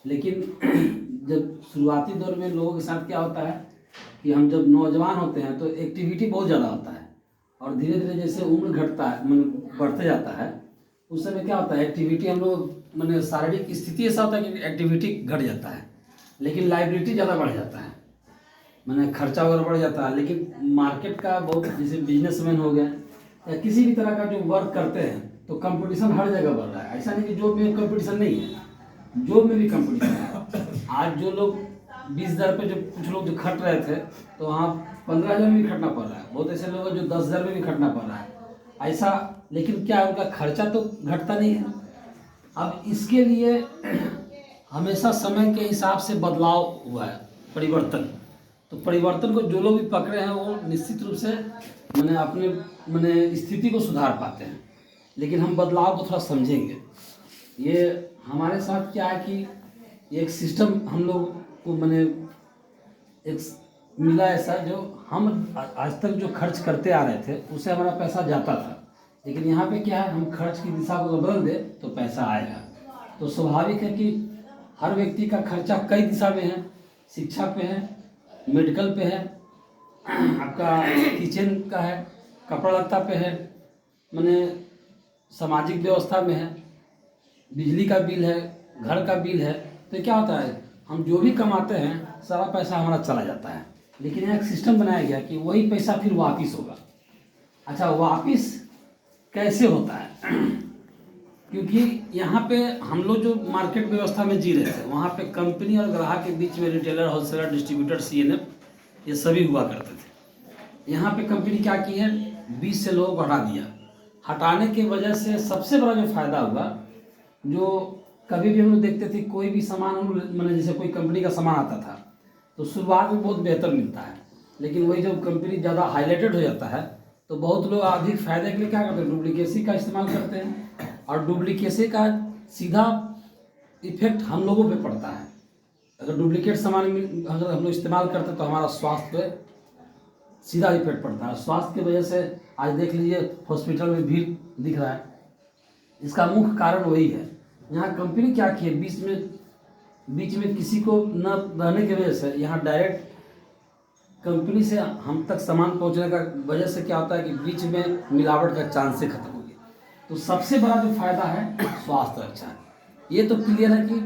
लेकिन जब शुरुआती दौर में लोगों के साथ क्या होता है कि हम जब नौजवान होते हैं तो एक्टिविटी बहुत ज़्यादा होता है, और धीरे धीरे जैसे उम्र घटता है, मतलब बढ़ते जाता है, उस समय क्या होता है एक्टिविटी हम लोग मैंने शारीरिक स्थिति ऐसा होता है कि एक्टिविटी घट जाता है, लेकिन लाइबिलिटी ज़्यादा बढ़ जाता है, मैंने खर्चा वगैरह बढ़ जाता है। लेकिन मार्केट का बहुत, जैसे बिजनेसमैन हो गए या किसी भी तरह का जो वर्क करते हैं, तो कंपटीशन हर जगह बढ़ रहा है। ऐसा नहीं कि जॉब में कंपटीशन नहीं है, जॉब में भी कंपटीशन है। आज जो लोग 20,000 पे, जो कुछ लोग जो खट रहे थे, तो वहाँ 15,000 में भी खटना पड़ रहा है। बहुत ऐसे लोग हैं जो 10,000 में भी खटना पड़ रहा है ऐसा। लेकिन क्या है, उनका खर्चा तो घटता नहीं है। अब इसके लिए हमेशा समय के हिसाब से बदलाव हुआ है, परिवर्तन। तो परिवर्तन को जो लोग भी पकड़े हैं वो निश्चित रूप से मैंने अपने मैंने स्थिति को सुधार पाते हैं। लेकिन हम बदलाव को थोड़ा समझेंगे। ये हमारे साथ क्या है कि एक सिस्टम हम लोग को मैंने एक मिला ऐसा, जो हम आज तक जो खर्च करते आ रहे थे उससे हमारा पैसा जाता था। लेकिन यहाँ पे क्या है, हम खर्च की दिशा को बदल दे तो पैसा आएगा। तो स्वाभाविक है कि हर व्यक्ति का खर्चा कई दिशा में है, शिक्षा पे है, मेडिकल पे है, आपका किचन का है, कपड़ा लत्ता पे है, मैंने सामाजिक व्यवस्था में है, बिजली का बिल है, घर का बिल है। तो क्या होता है, हम जो भी कमाते हैं सारा पैसा हमारा चला जाता है। लेकिन यहाँ एक सिस्टम बनाया गया कि वही पैसा फिर वापस होगा। अच्छा, वापस कैसे होता है? क्योंकि यहाँ पे हम लोग जो मार्केट व्यवस्था में जी रहे थे, वहाँ पे कंपनी और ग्राहक के बीच में रिटेलर, होलसेलर, डिस्ट्रीब्यूटर, CNF ये सभी हुआ करते थे। यहाँ पे कंपनी क्या की है, 20 से लोगों को हटा दिया। हटाने की वजह से सबसे बड़ा जो फायदा हुआ, जो कभी भी हम लोग देखते थे कोई भी सामान मैंने जैसे कोई कंपनी का सामान आता था तो शुरुआत में बहुत बेहतर मिलता है, लेकिन वही जब कंपनी ज़्यादा हाईलाइटेड हो जाता है तो बहुत लोग अधिक फायदे के लिए क्या करते हैं, डुप्लीकेसी का इस्तेमाल करते हैं। और डुप्लीकेसी का सीधा इफेक्ट हम लोगों पे पड़ता है। अगर डुप्लीकेट सामान अगर हम लोग इस्तेमाल करते हैं तो हमारा स्वास्थ्य पे सीधा इफेक्ट पड़ता है। स्वास्थ्य की वजह से आज देख लीजिए हॉस्पिटल में भीड़ दिख रहा है। इसका मुख्य कारण वही है। यहाँ कंपनी क्या की है, बीच में किसी को न रहने की वजह से यहाँ डायरेक्ट कंपनी से हम तक सामान पहुँचने का वजह से क्या होता है कि बीच में मिलावट का चांस से खत्म हो गया। तो सबसे बड़ा जो फायदा है स्वास्थ्य रक्षा है। ये तो क्लियर है कि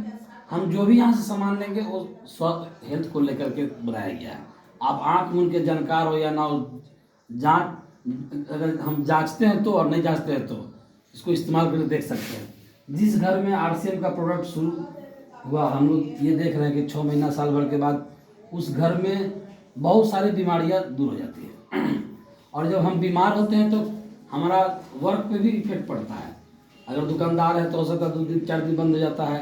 हम जो भी यहाँ से सामान लेंगे वो स्वास्थ्य हेल्थ को लेकर के बनाया गया है। आप आँख मूंद के जानकार हो या ना हो, जाँच अगर हम जांचते हैं तो, और नहीं जांचते हैं तो इसको इस्तेमाल करके देख सकते हैं। जिस घर में RCM का प्रोडक्ट शुरू हुआ, हम लोग ये देख रहे हैं कि 6 महीना साल भर के बाद उस घर में बहुत सारी बीमारियां दूर हो जाती है। और जब हम बीमार होते हैं तो हमारा वर्क पे भी इफेक्ट पड़ता है। अगर दुकानदार है तो हो सकता है 2 दिन 4 दिन बंद हो जाता है।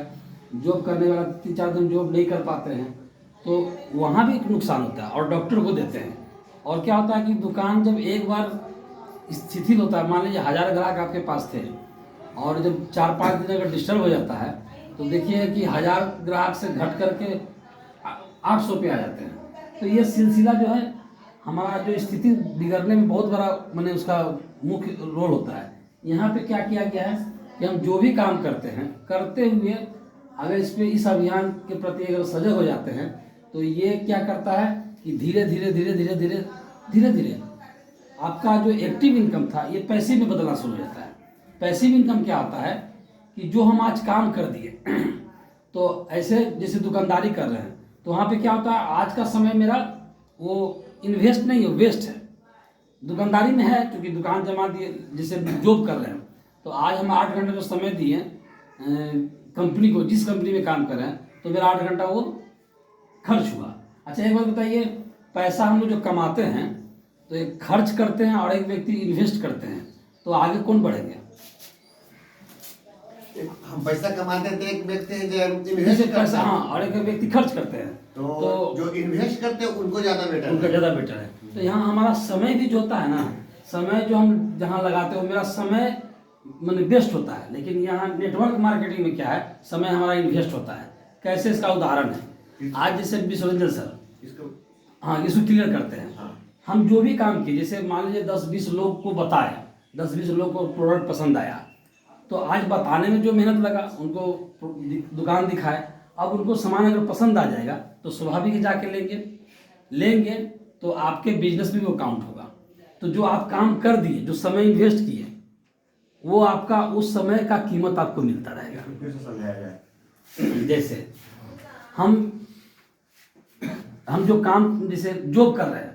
जॉब करने वाला 3-4 दिन जॉब नहीं कर पाते हैं तो वहाँ भी एक नुकसान होता है, और डॉक्टर को देते हैं। और क्या होता है कि दुकान जब एक बार शिथिल होता है, मान लीजिए 1000 ग्राहक आपके पास थे, और जब 4-5 दिन अगर डिस्टर्ब हो जाता है तो देखिए कि 1000 ग्राहक से घट करके 800 पे आ जाते हैं। तो ये सिलसिला जो है हमारा जो स्थिति बिगड़ने में बहुत बड़ा मैंने उसका मुख्य रोल होता है। यहाँ पे क्या किया गया है कि हम जो भी काम करते हैं, करते हुए अगर इस अभियान के प्रति अगर सजग हो जाते हैं तो ये क्या करता है कि धीरे धीरे आपका जो एक्टिव इनकम था ये पैसिव में बदलना शुरू हो जाता है। पैसिव इनकम क्या होता है कि जो हम आज काम कर दिए तो ऐसे जैसे दुकानदारी कर रहे हैं तो वहाँ पे क्या होता है, आज का समय मेरा वो इन्वेस्ट नहीं है, वेस्ट है। दुकानदारी में है क्योंकि दुकान जमा दिए, जैसे जॉब कर रहे हैं तो आज हम 8 घंटे जो समय दिए कंपनी को, जिस कंपनी में काम कर रहे हैं, तो मेरा 8 घंटा वो खर्च हुआ। अच्छा, एक बात बताइए, पैसा हम लोग जो कमाते हैं तो एक खर्च करते हैं और एक व्यक्ति इन्वेस्ट करते हैं, तो आगे कौन बढ़ेंगे? हम पैसा कमाते हैं तो एक व्यक्ति है जो इन्वेस्ट करता है, हाँ, और एक व्यक्ति खर्च करते हैं। तो जो इन्वेस्ट करते हैं उनको ज़्यादा बेटर है। तो यहाँ हमारा समय भी जो होता है ना, समय जो हम जहाँ लगाते हो, मेरा समय मैंने वेस्ट होता है। लेकिन यहाँ नेटवर्क मार्केटिंग में क्या है, समय हमारा इन्वेस्ट होता है। कैसे, इसका उदाहरण है आज जैसे विश्वरंजन सर इसको क्लियर करते हैं। हम जो भी काम किए, जैसे मान लीजिए 10-20 लोग को बताया, 10-20 लोग को प्रोडक्ट पसंद आया, तो आज बताने में जो मेहनत लगा, उनको दुकान दिखाए अब उनको सामान अगर पसंद आ जाएगा तो स्वाभाविक है जाके लेंगे तो आपके बिजनेस में वो काउंट होगा। तो जो आप काम कर दिए, जो समय इन्वेस्ट किए, वो आपका उस समय का कीमत आपको मिलता रहेगा। फिर से समझाया जाए। जैसे हम जो काम, जैसे जॉब कर रहे हैं,